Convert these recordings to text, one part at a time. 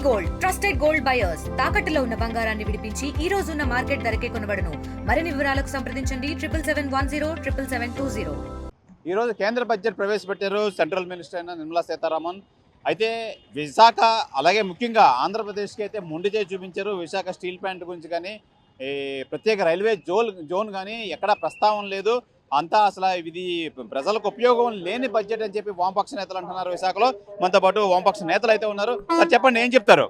Gold trusted gold buyers తాకట్టులో ఉన్న బంగారాన్ని విడిపించి ఈ రోజు ఉన్న మార్కెట్ ధరకే కొనబడును. మరిన్ని వివరాలకు సంప్రదించండి 7771077720. ఈ రోజు కేంద్ర బడ్జెట్ ప్రవేశపెట్టారు సెంట్రల్ మినిస్టర్ అయిన నిర్మలా సీతారామన్. అయితే విశాఖ అలాగే ముఖ్యంగా ఆంధ్రప్రదేశ్కి అయితే మొండి చేసి చూపించారు. విశాఖ స్టీల్ ప్లాంట్ గురించి కానీ ప్రత్యేక రైల్వే జోన్ కానీ ఎక్కడా ప్రస్తావన లేదు. అంతా అసలు ఇది ప్రజలకు ఉపయోగం లేని బడ్జెట్ అని చెప్పి వామపక్ష నేతలు అంటున్నారు. విశాఖలో మనతో పాటు వామపక్ష నేతలు అయితే ఉన్నారు. సార్ చెప్పండి, ఏం చెప్తారు?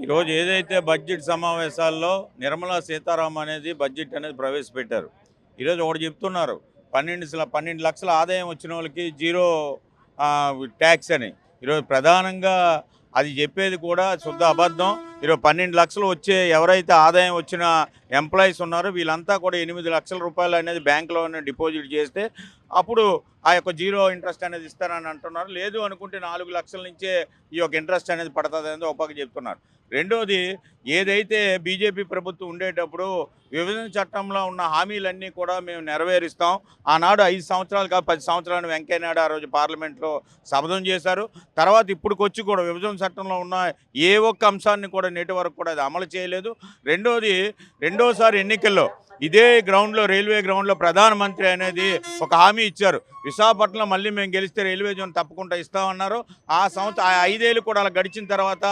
ఈరోజు ఏదైతే బడ్జెట్ సమావేశాల్లో నిర్మలా సీతారామన్ అనేది బడ్జెట్ అనేది ప్రవేశపెట్టారు. ఈరోజు ఒకటి చెప్తున్నారు, 12 లక్షల ఆదాయం వచ్చిన వాళ్ళకి జీరో ట్యాక్స్ అని. ఈరోజు ప్రధానంగా అది చెప్పేది కూడా శుద్ధ అబద్ధం. ఈరోజు 12 లక్షలు వచ్చే ఎవరైతే ఆదాయం వచ్చిన ఎంప్లాయీస్ ఉన్నారో వీళ్ళంతా కూడా 8 లక్షల రూపాయలు అనేది బ్యాంకులోనే డిపాజిట్ చేస్తే అప్పుడు ఆ యొక్క జీరో ఇంట్రెస్ట్ అనేది ఇస్తారని అంటున్నారు. లేదు అనుకుంటే 4 లక్షల నుంచే ఈ యొక్క ఇంట్రెస్ట్ అనేది పడుతుంది అనేది ఒక పక్క చెప్తున్నారు. రెండోది, ఏదైతే బీజేపీ ప్రభుత్వం ఉండేటప్పుడు విభజన చట్టంలో ఉన్న హామీలన్నీ కూడా మేము నెరవేరుస్తాం, ఆనాడు 5 సంవత్సరాలు కాదు 10 సంవత్సరాలు వెంకయ్యనాయుడు ఆ రోజు పార్లమెంట్లో శపథం చేశారు. తర్వాత ఇప్పుడుకొచ్చి కూడా విభజన చట్టంలో ఉన్న ఏ ఒక్క అంశాన్ని కూడా నేటి వరకు కూడా అది అమలు చేయలేదు. రెండోసారి ఎన్నికల్లో ఇదే గ్రౌండ్లో రైల్వే గ్రౌండ్లో ప్రధానమంత్రి అనేది ఒక హామీ ఇచ్చారు, విశాఖపట్నంలో మళ్ళీ మేము గెలిస్తే రైల్వే జోన్ తప్పకుండా ఇస్తామన్నారు. ఆ 5 ఏళ్ళు కూడా అలా గడిచిన తర్వాత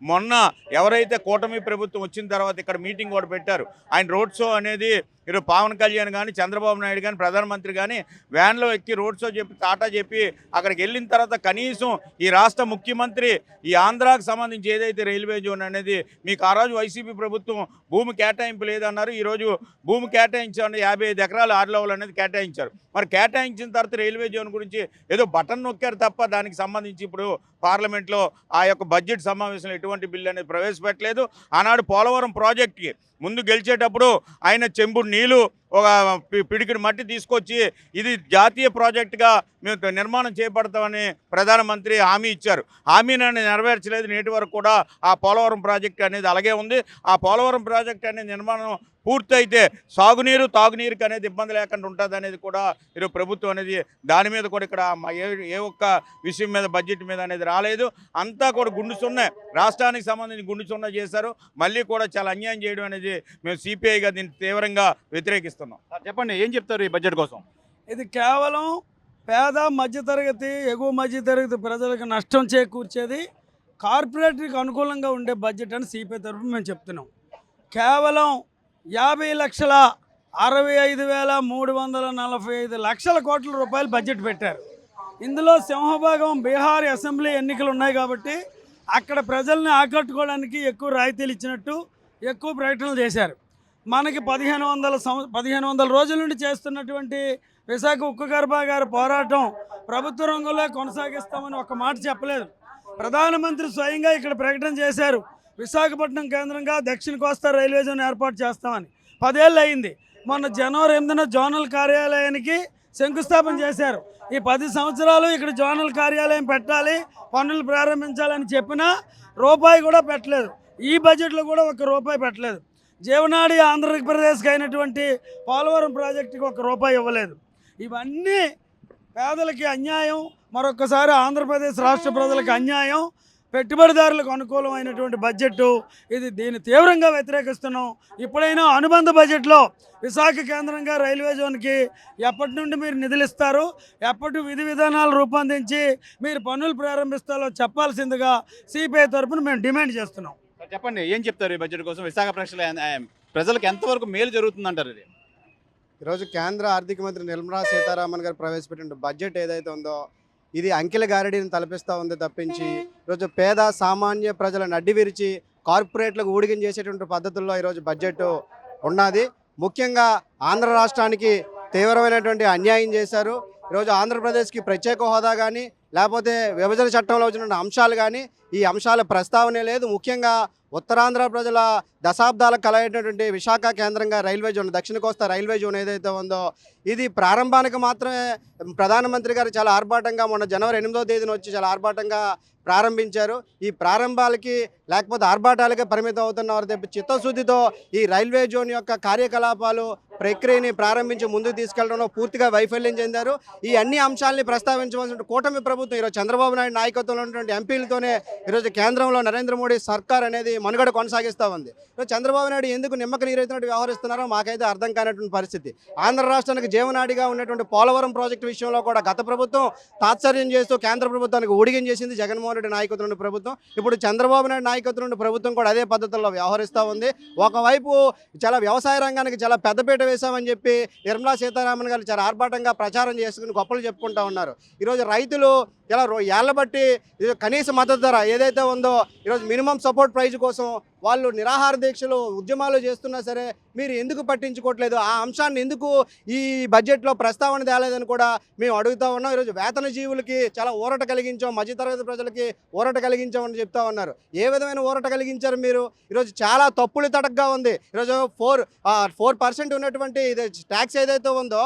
మొన్న ఎవరైతే కూటమి ప్రభుత్వం వచ్చిన తర్వాత ఇక్కడ మీటింగ్ కూడా పెట్టారు. ఆయన రోడ్ షో అనేది ఈరోజు పవన్ కళ్యాణ్ కానీ చంద్రబాబు నాయుడు కానీ ప్రధానమంత్రి కానీ వ్యాన్లో ఎక్కి రోడ్ షో చెప్పి టాటా చెప్పి అక్కడికి వెళ్ళిన తర్వాత కనీసం ఈ రాష్ట్ర ముఖ్యమంత్రి ఈ ఆంధ్రాకు సంబంధించి ఏదైతే రైల్వే జోన్ అనేది మీకు ఆ రోజు వైసీపీ ప్రభుత్వం భూమి కేటాయింపు లేదన్నారు. ఈరోజు భూమి కేటాయించారు, 55 ఎకరాలు 6 లెవెల్ అనేది కేటాయించారు. మరి కేటాయించిన తర్వాత రైల్వే జోన్ గురించి ఏదో బటన్ నొక్కారు తప్ప దానికి సంబంధించి ఇప్పుడు పార్లమెంట్లో ఆ యొక్క బడ్జెట్ సమావేశంలో ఎటువంటి బిల్లు అనేది ప్రవేశపెట్టలేదు. ఆనాడు పోలవరం ప్రాజెక్ట్కి ముందు గెలిచేటప్పుడు ఆయన చెంబుడు నీళ్లు ఒక పిడికిడి మట్టి తీసుకొచ్చి ఇది జాతీయ ప్రాజెక్టుగా మేము నిర్మాణం చేపడతామని ప్రధానమంత్రి హామీ ఇచ్చారు. హామీని నెరవేర్చలేదు. నేటి వరకు కూడా ఆ పోలవరం ప్రాజెక్టు అనేది అలాగే ఉంది. ఆ పోలవరం ప్రాజెక్టు అనేది నిర్మాణం పూర్తయితే సాగునీరు తాగునీరుకి అనేది ఇబ్బంది లేకుండా ఉంటుంది అనేది కూడా ఈరోజు ప్రభుత్వం అనేది దాని మీద కూడా ఇక్కడ ఏ ఒక్క విషయం మీద బడ్జెట్ మీద అనేది రాలేదు. అంతా కూడా గుండు సున్నా, రాష్ట్రానికి సంబంధించి గుండు సున్నా చేశారు. మళ్ళీ కూడా చాలా అన్యాయం చేయడం అనేది మేము సిపిఐగా దీన్ని తీవ్రంగా వ్యతిరేకిస్తున్నాం. చెప్పండి, ఏం చెప్తారు ఈ బడ్జెట్ కోసం? ఇది కేవలం పేద మధ్యతరగతి ఎగువ మధ్యతరగతి ప్రజలకు నష్టం చేకూర్చేది, కార్పొరేట్కి అనుకూలంగా ఉండే బడ్జెట్ అని సిపిఐ తరఫున మేము చెప్తున్నాం. కేవలం 50,65,345 లక్షల కోట్ల రూపాయలు బడ్జెట్ పెట్టారు. ఇందులో సింహభాగం బీహార్ అసెంబ్లీ ఎన్నికలు ఉన్నాయి కాబట్టి అక్కడ ప్రజల్ని ఆకట్టుకోవడానికి ఎక్కువ రాయితీలు ఇచ్చినట్టు ఎక్కువ ప్రకటనలు చేశారు. మనకి 1500 రోజుల నుండి చేస్తున్నటువంటి విశాఖ ఉక్కు కర్మాగార పోరాటం ప్రభుత్వ రంగంలో కొనసాగిస్తామని ఒక మాట చెప్పలేదు. ప్రధానమంత్రి స్వయంగా ఇక్కడ ప్రకటన చేశారు, విశాఖపట్నం కేంద్రంగా దక్షిణ కోస్తా రైల్వే జోన్ ఏర్పాటు చేస్తామని. 10 ఏళ్ళు అయింది. మొన్న జనవరి 8న జోనల్ కార్యాలయానికి శంకుస్థాపన చేశారు. ఈ 10 సంవత్సరాలు ఇక్కడ జోనల్ కార్యాలయం పెట్టాలి, పనులు ప్రారంభించాలని చెప్పినా రూపాయి కూడా పెట్టలేదు. ఈ బడ్జెట్లో కూడా 1 రూపాయి పెట్టలేదు. జీవనాడి ఆంధ్రప్రదేశ్కి అయినటువంటి పోలవరం ప్రాజెక్టుకి 1 రూపాయి ఇవ్వలేదు. ఇవన్నీ పేదలకి అన్యాయం, మరొకసారి ఆంధ్రప్రదేశ్ రాష్ట్ర ప్రజలకు అన్యాయం, పెట్టుబడిదారులకు అనుకూలమైనటువంటి బడ్జెట్ ఇది. దీన్ని తీవ్రంగా వ్యతిరేకిస్తున్నాం. ఇప్పుడైనా అనుబంధ బడ్జెట్లో విశాఖ కేంద్రంగా రైల్వే జోన్కి ఎప్పటి నుండి మీరు నిధులు ఇస్తారు, ఎప్పటి విధి విధానాలు రూపొందించి మీరు పనులు ప్రారంభిస్తారో చెప్పాల్సిందిగా సిపిఐ తరఫున మేము డిమాండ్ చేస్తున్నాం. చెప్పండి, ఏం చెప్తారు ఈ బడ్జెట్ కోసం? విశాఖ ప్రజలకు ఎంతవరకు మేలు జరుగుతుందంటారు? ఇది ఈరోజు కేంద్ర ఆర్థిక మంత్రి నిర్మలా సీతారామన్ గారు ప్రవేశపెట్టిన బడ్జెట్ ఏదైతే ఉందో ఇది అంకెల గారడీని తలపిస్తూ ఉంది తప్పించి ఈరోజు పేద సామాన్య ప్రజలను అడ్డి విరిచి కార్పొరేట్లకు ఊడిగం చేసేటువంటి పద్ధతుల్లో ఈరోజు బడ్జెట్ ఉన్నది. ముఖ్యంగా ఆంధ్ర రాష్ట్రానికి తీవ్రమైనటువంటి అన్యాయం చేశారు. ఈరోజు ఆంధ్రప్రదేశ్కి ప్రత్యేక హోదా కానీ లేకపోతే విభజన చట్టంలో వచ్చిన అంశాలు కానీ ఈ అంశాల ప్రస్తావనే లేదు. ముఖ్యంగా ఉత్తరాంధ్ర ప్రజల దశాబ్దాల కలైనటువంటి విశాఖ కేంద్రంగా రైల్వే జోన్, దక్షిణ కోస్తా రైల్వే జోన్ ఏదైతే ఉందో ఇది ప్రారంభానికి మాత్రమే ప్రధానమంత్రి గారు చాలా ఆర్భాటంగా మొన్న జనవరి 8వ తేదీన వచ్చి చాలా ఆర్భాటంగా ప్రారంభించారు. ఈ ప్రారంభాలకి లేకపోతే ఆర్భాటాలకే పరిమితం అవుతున్నవారు తప్ప చిత్తశుద్ధితో ఈ రైల్వే జోన్ యొక్క కార్యకలాపాలు ప్రక్రియని ప్రారంభించి ముందుకు తీసుకెళ్లడంలో పూర్తిగా వైఫల్యం చెందారు. ఈ అన్ని అంశాలని ప్రస్తావించవలసిన కూటమి ప్రభుత్వం ఈరోజు చంద్రబాబు నాయుడు నాయకత్వంలో ఉన్నటువంటి ఎంపీలతోనే ఈరోజు కేంద్రంలో నరేంద్ర మోడీ సర్కార్ అనేది మనుగడ కొనసాగిస్తూ ఉంది. ఈరోజు చంద్రబాబు నాయుడు ఎందుకు నిమ్మక నీరెత్తినట్టు వ్యవహరిస్తున్నారో మాకైతే అర్థం కానటువంటి పరిస్థితి. ఆంధ్ర రాష్ట్రానికి జీవనాడిగా ఉన్నటువంటి పోలవరం ప్రాజెక్టు విషయంలో కూడా గత ప్రభుత్వం తాత్సర్యం చేస్తూ కేంద్ర ప్రభుత్వానికి ఊడిగం చేసింది జగన్మోహన్ రెడ్డి నాయకత్వంలో ప్రభుత్వం. ఇప్పుడు చంద్రబాబు నాయుడు నాయకత్వంలో ప్రభుత్వం కూడా అదే పద్ధతుల్లో వ్యవహరిస్తూ ఉంది. ఒకవైపు చాలా వ్యవసాయ రంగానికి చాలా పెద్దపీట వేశామని చెప్పి నిర్మలా సీతారామన్ గారు చాలా ఆర్భాటంగా ప్రచారం చేసుకుని గొప్పలు చెప్పుకుంటూ ఉన్నారు. ఈరోజు రైతులు ఇలా ఏళ్ల బట్టి కనీస మద్దతు ధర ఏదైతే ఉందో ఈరోజు మినిమం సపోర్ట్ ప్రైజ్ కోసం వాళ్ళు నిరాహార దీక్షలు ఉద్యమాలు చేస్తున్నా సరే మీరు ఎందుకు పట్టించుకోవట్లేదు, ఆ అంశాన్ని ఎందుకు ఈ బడ్జెట్లో ప్రస్తావన తేలేదని కూడా మేము అడుగుతూ ఉన్నాం. ఈరోజు వేతన జీవులకి చాలా ఊరట కలిగించాం, మధ్యతరగతి ప్రజలకి ఊరట కలిగించామని చెప్తా ఉన్నారు. ఏ విధమైన ఊరట కలిగించారు మీరు? ఈరోజు చాలా తప్పులు తడగ్గా ఉంది. ఈరోజు 4% ఉన్నటువంటి ఇది ట్యాక్స్ ఏదైతే ఉందో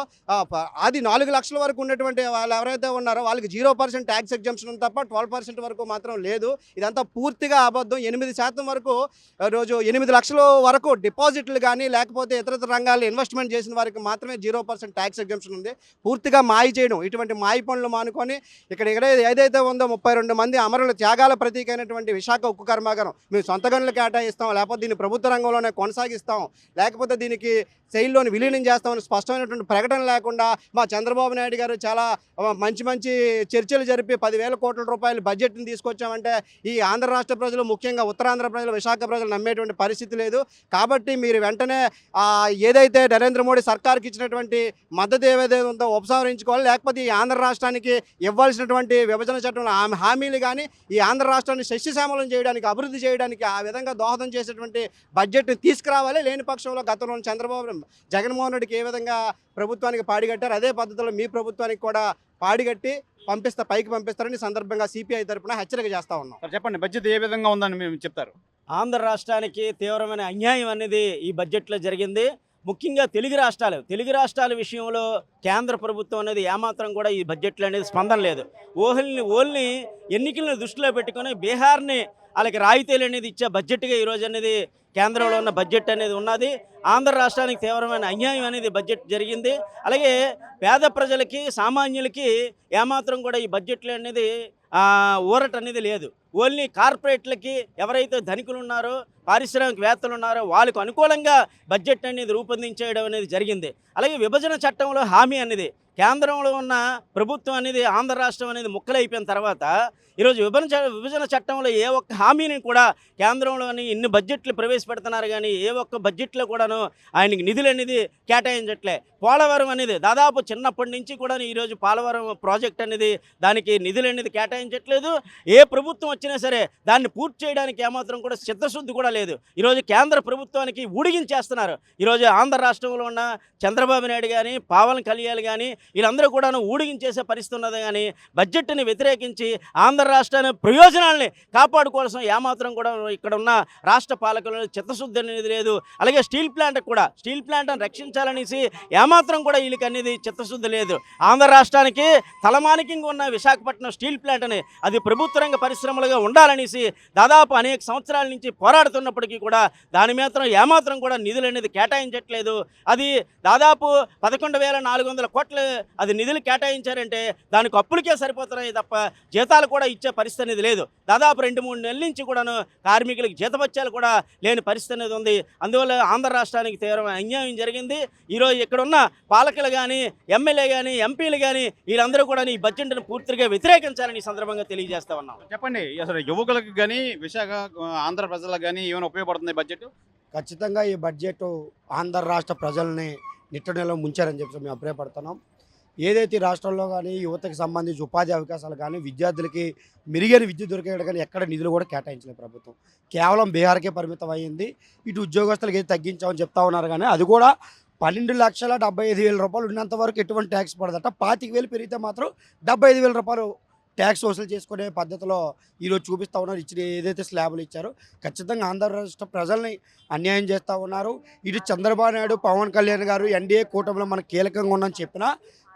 అది 4 లక్షల వరకు ఉన్నటువంటి వాళ్ళు ఎవరైతే ఉన్నారో వాళ్ళకి 0% ట్యాక్స్ ఎగ్జంప్షన్ తప్ప 12% వరకు మాత్రం లేదు. ఇదంతా పూర్తిగా అబద్ధం. 8% వరకు రోజు 8 లక్షల వరకు డిపాజిట్లు కానీ లేకపోతే ఇతర రంగాల్లో ఇన్వెస్ట్మెంట్ చేసిన వారికి మాత్రమే 0% ట్యాక్స్ ఎగ్జంప్షన్ ఉంది. పూర్తిగా మాయ చేయడం, ఇటువంటి మాయ పనులు మానుకొని ఇక్కడ ఏదైతే ఉందో 32 మంది అమరుల త్యాగాల ప్రతీక అయినటువంటి విశాఖ ఉక్కు కర్మాగారం మేము సొంత గనులు కేటాయిస్తాం, లేకపోతే దీన్ని ప్రభుత్వ రంగంలోనే కొనసాగిస్తాం, లేకపోతే దీనికి శైలిలోని విలీనం చేస్తామని స్పష్టమైనటువంటి ప్రకటన లేకుండా మా చంద్రబాబు నాయుడు గారు చాలా మంచి చర్చలు జరిపి 10,000 కోట్ల రూపాయల బడ్జెట్ని తీసుకొచ్చామంటే ఈ ఆంధ్ర రాష్ట్ర ప్రజలు, ముఖ్యంగా ఉత్తరాంధ్ర ప్రజలు, విశాఖ ప్రజలు నమ్మేటువంటి పరిస్థితి లేదు. కాబట్టి మీరు వెంటనే ఏదైతే నరేంద్ర మోడీ సర్కార్కి ఇచ్చినటువంటి మద్దతు ఏదైతే ఉందో ఉపసంహరించుకోవాలి, లేకపోతే ఈ ఆంధ్ర రాష్ట్రానికి ఇవ్వాల్సినటువంటి విభజన చట్టంలో హామీలు కానీ ఈ ఆంధ్ర రాష్ట్రాన్ని సస్యశ్యామలం చేయడానికి, అభివృద్ధి చేయడానికి ఆ విధంగా దోహదం చేసేటువంటి బడ్జెట్ని తీసుకురావాలి. లేని పక్షంలో గతంలో చంద్రబాబు జగన్మోహన్ రెడ్డికి ఏ విధంగా ప్రభుత్వానికి పాడిగట్టారు అదే పద్ధతిలో మీ ప్రభుత్వానికి కూడా పాడిగట్టి పైకి పంపిస్తారని సందర్భంగా సిపిఐ తరఫున హెచ్చరిక చేస్తా ఉన్నాం. చెప్పండి, బడ్జెట్ ఏ విధంగా ఉందని మేము చెప్తారు? ఆంధ్ర రాష్ట్రానికి తీవ్రమైన అన్యాయం అనేది ఈ బడ్జెట్లో జరిగింది. ముఖ్యంగా తెలుగు రాష్ట్రాల విషయంలో కేంద్ర ప్రభుత్వం అనేది ఏమాత్రం కూడా ఈ బడ్జెట్లో అనేది స్పందన లేదు. ఓన్లీ ఎన్నికలను దృష్టిలో పెట్టుకొని బీహార్ని వాళ్ళకి రాయితీలు అనేది ఇచ్చే బడ్జెట్గా ఈరోజు అనేది కేంద్రంలో ఉన్న బడ్జెట్ అనేది ఉన్నది. ఆంధ్ర రాష్ట్రానికి తీవ్రమైన అన్యాయం అనేది బడ్జెట్ జరిగింది. అలాగే పేద ప్రజలకి, సామాన్యులకి ఏమాత్రం కూడా ఈ బడ్జెట్లో అనేది ఊరట అనేది లేదు. ఓన్లీ కార్పొరేట్లకి, ఎవరైతే ధనికులు ఉన్నారో, పారిశ్రామికవేత్తలు ఉన్నారో వాళ్ళకు అనుకూలంగా బడ్జెట్ అనేది రూపొందించేయడం అనేది జరిగింది. అలాగే విభజన చట్టంలో హామీ అనేది కేంద్రంలో ఉన్న ప్రభుత్వం అనేది ఆంధ్ర రాష్ట్రం అనేది ముక్కలైపోయిన తర్వాత ఈరోజు విభజన చట్టంలో ఏ ఒక్క హామీని కూడా కేంద్రంలోని ఇన్ని బడ్జెట్లు ప్రవేశపెడుతున్నారు, కానీ ఏ ఒక్క బడ్జెట్లో కూడాను ఆయనకి నిధులు అనేది కేటాయించట్లే. పోలవరం అనేది దాదాపు చిన్నప్పటి నుంచి కూడా ఈరోజు పోలవరం ప్రాజెక్ట్ అనేది దానికి నిధులు అనేది కేటాయించట్లేదు. ఏ ప్రభుత్వం వచ్చినా సరే దాన్ని పూర్తి చేయడానికి ఏమాత్రం కూడా చిత్తశుద్ధి కూడా లేదు. ఈరోజు కేంద్ర ప్రభుత్వానికి ఊడిగించేస్తున్నారు. ఈరోజు ఆంధ్ర రాష్ట్రంలో ఉన్న చంద్రబాబు నాయుడు కానీ, పవన్ కళ్యాణ్ కానీ వీళ్ళందరూ కూడాను ఊడిగించేసే పరిస్థితి ఉన్నది. కానీ బడ్జెట్ని వ్యతిరేకించి ఆంధ్ర రాష్ట్రాన్ని ప్రయోజనాల్ని కాపాడుకోవాల్సిన ఏమాత్రం కూడా ఇక్కడ ఉన్న రాష్ట్ర పాలకులు చిత్తశుద్ధి అనేది లేదు. అలాగే స్టీల్ ప్లాంట్ని రక్షించాలనేసి ఏమాత్రం కూడా వీళ్ళకి అనేది చిత్తశుద్ధి లేదు. ఆంధ్ర రాష్ట్రానికి తలమానికంగా ఉన్న విశాఖపట్నం స్టీల్ ప్లాంట్ని అది ప్రభుత్వ రంగ పరిశ్రమలుగా ఉండాలనేసి దాదాపు అనేక సంవత్సరాల నుంచి పోరాడుతున్నప్పటికీ కూడా దాని ఏమాత్రం కూడా నిధులు అనేది కేటాయించట్లేదు. అది దాదాపు 11,400 కోట్లు అది నిధులు కేటాయించారంటే దానికి అప్పులకే సరిపోతున్నాయి తప్ప జీతాలు కూడా ఇచ్చే పరిస్థితి అనేది లేదు. దాదాపు 2-3 నెలల నుంచి కూడాను కార్మికులకు జీతభత్యాలు కూడా లేని పరిస్థితి అనేది ఉంది. అందువల్ల ఆంధ్ర రాష్ట్రానికి తీవ్రమైన అన్యాయం జరిగింది. ఈరోజు ఇక్కడ ఉన్న పాలకులు కానీ, ఎమ్మెల్యే కానీ, ఎంపీలు కానీ వీళ్ళందరూ కూడా ఈ బడ్జెట్ను పూర్తిగా వ్యతిరేకించాలని ఈ సందర్భంగా తెలియజేస్తా ఉన్నాం. చెప్పండి, అసలు యువకులకు కానీ విశాఖ ఆంధ్ర ప్రజలకు కానీ ఏమైనా ఉపయోగపడుతుంది బడ్జెట్? ఖచ్చితంగా ఈ బడ్జెట్ ఆంధ్ర రాష్ట్ర ప్రజల్ని నిట్టనెలో ముంచారని చెప్పి మేము అభిప్రాయపడుతున్నాం. ఏదైతే రాష్ట్రంలో కానీ యువతకు సంబంధించి ఉపాధి అవకాశాలు కానీ, విద్యార్థులకి మెరుగైన విద్య దొరికేది కానీ ఎక్కడ నిధులు కూడా కేటాయించలేదు ప్రభుత్వం. కేవలం బీహార్కే పరిమితం అయ్యింది. ఇటు ఉద్యోగస్తులకి ఏది తగ్గించామని చెప్తా ఉన్నారు కానీ అది కూడా 12,75,000 రూపాయలు ఉన్నంత వరకు ఎటువంటి ట్యాక్స్ పడదట. 25,000 పెరిగితే మాత్రం 75,000 రూపాయలు ట్యాక్స్ వసూలు చేసుకునే పద్ధతిలో ఈరోజు చూపిస్తూ ఉన్నారు. ఇచ్చిన ఏదైతే స్లాబులు ఇచ్చారో ఖచ్చితంగా ఆంధ్ర రాష్ట్ర ప్రజల్ని అన్యాయం చేస్తూ ఉన్నారు. ఇటు చంద్రబాబు నాయుడు, పవన్ కళ్యాణ్ గారు ఎన్డీఏ కూటమిలో మనకు కీలకంగా ఉందని చెప్పినా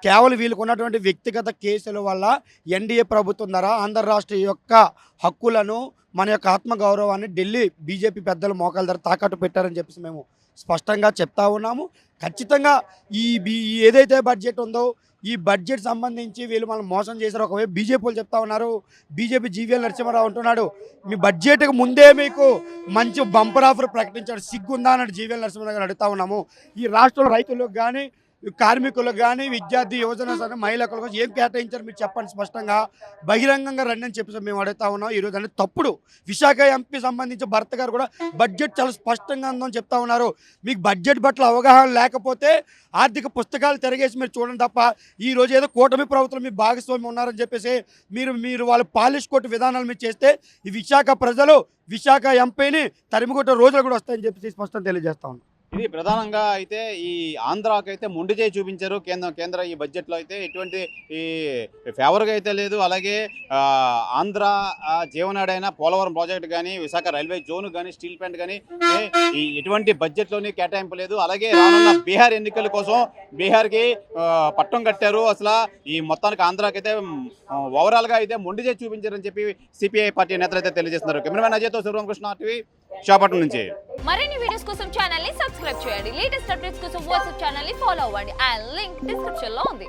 కేవలం వీళ్ళకు ఉన్నటువంటి వ్యక్తిగత కేసుల వల్ల ఎన్డీఏ ప్రభుత్వం ద్వారా ఆంధ్ర రాష్ట్ర యొక్క హక్కులను, మన యొక్క ఆత్మగౌరవాన్ని ఢిల్లీ బీజేపీ పెద్దలు మోకాల ధర తాకట్టు పెట్టారని చెప్పేసి మేము స్పష్టంగా చెప్తా ఉన్నాము. ఖచ్చితంగా ఏదైతే బడ్జెట్ ఉందో ఈ బడ్జెట్ సంబంధించి వీళ్ళు మనం మోసం చేశారు. ఒకవైపు బీజేపీ వాళ్ళు చెప్తా ఉన్నారు, బీజేపీ జీవీఎల్ నరసింహారావు అంటున్నాడు మీ బడ్జెట్కి ముందే మీకు మంచి బంపర్ ఆఫర్ ప్రకటించాడు, సిగ్గుందా అన్నట్టు జీవీఎల్ నరసింహారావు గారు అడుగుతా ఉన్నాము. ఈ రాష్ట్రంలో రైతులకు కానీ కార్మికులకు కానీ విద్యార్థి యువజన సంఘం మహిళలకు ఏం కేటాయించారు మీరు చెప్పండి, స్పష్టంగా బహిరంగంగా రండి అని చెప్పేసి మేము అడుగుతా ఉన్నాం. ఈరోజు అంటే తప్పుడు విశాఖ ఎంపీ సంబంధించి భర్త గారు కూడా బడ్జెట్ చాలా స్పష్టంగా ఉందని చెప్తా ఉన్నారు. మీకు బడ్జెట్ పట్ల అవగాహన లేకపోతే ఆర్థిక పుస్తకాలు తిరగేసి మీరు చూడండి తప్ప ఈరోజు ఏదో కూటమి ప్రభుత్వం మీ భాగస్వామి ఉన్నారని చెప్పేసి మీరు వాళ్ళ పాలిష్ కొట్టు విధానాలు మీరు చేస్తే ఈ విశాఖ ప్రజలు విశాఖ ఎంపీని తరిమికొట్టే రోజులు కూడా వస్తాయని చెప్పేసి స్పష్టంగా తెలియజేస్తా ఉన్నాం. ఇది ప్రధానంగా అయితే ఈ ఆంధ్రాకి అయితే మొండి చేయి చూపించారు. కేంద్ర ఈ బడ్జెట్లో అయితే ఎటువంటి ఈ ఫేవర్గా అయితే లేదు. అలాగే ఆంధ్ర జీవనాడైన పోలవరం ప్రాజెక్ట్ కానీ విశాఖ రైల్వే జోన్ కానీ స్టీల్ ప్లాంట్ కానీ ఈ ఎటువంటి బడ్జెట్లోని కేటాయింపు లేదు. అలాగే రానున్న బీహార్ ఎన్నికల కోసం బీహార్కి పట్టం కట్టారు. అసలు ఈ మొత్తానికి ఆంధ్రాకి అయితే ఓవరాల్గా అయితే మొండి చేయి చూపించారని చెప్పి సిపిఐ పార్టీ నేతలు అయితే తెలియజేస్తున్నారు. కెమెరామెన్ అజయ్తో శివరామకృష్ణ టీవీ విశాఖపట్నం నుంచి. మరిన్ని వీడియోస్ కోసం ఛానల్ ని సబ్స్క్రైబ్ చేయండి. లేటెస్ట్ అప్డేట్స్ కోసం వాట్సాప్ ఛానల్ ని ఫాలో అవ్వండి. ఆ లింక్ డిస్క్రిప్షన్ లో ఉంది.